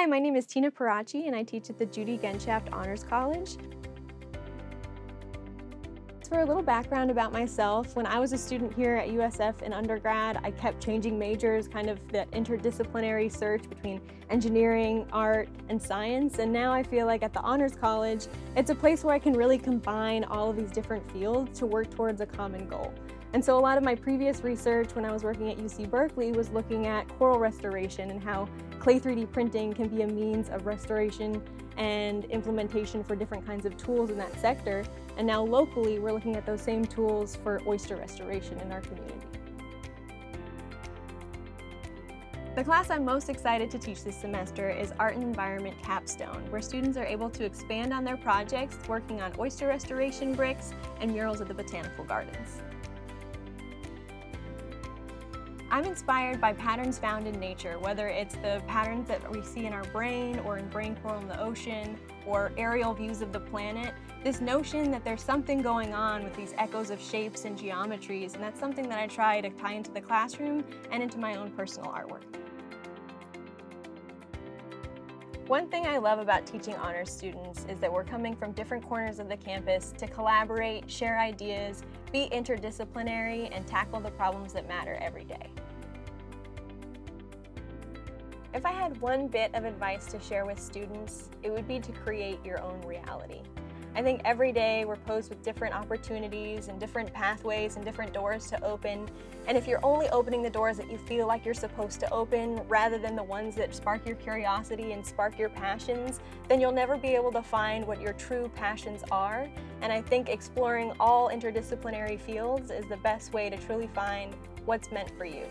Hi, my name is Tina Piracci and I teach at the Judy Genshaft Honors College. For a little background about myself, when I was a student here at USF in undergrad, I kept changing majors, kind of that interdisciplinary search between engineering, art, and science, and now I feel like at the Honors College, it's a place where I can really combine all of these different fields to work towards a common goal. And so a lot of my previous research when I was working at UC Berkeley was looking at coral restoration and how clay 3D printing can be a means of restoration and implementation for different kinds of tools in that sector. And now locally, we're looking at those same tools for oyster restoration in our community. The class I'm most excited to teach this semester is Art and Environment Capstone, where students are able to expand on their projects working on oyster restoration bricks and murals at the botanical gardens. I'm inspired by patterns found in nature, whether it's the patterns that we see in our brain or in brain coral in the ocean or aerial views of the planet. This notion that there's something going on with these echoes of shapes and geometries, and that's something that I try to tie into the classroom and into my own personal artwork. One thing I love about teaching honors students is that we're coming from different corners of the campus to collaborate, share ideas, be interdisciplinary, and tackle the problems that matter every day. If I had one bit of advice to share with students, it would be to create your own reality. I think every day we're posed with different opportunities and different pathways and different doors to open. And if you're only opening the doors that you feel like you're supposed to open rather than the ones that spark your curiosity and spark your passions, then you'll never be able to find what your true passions are. And I think exploring all interdisciplinary fields is the best way to truly find what's meant for you.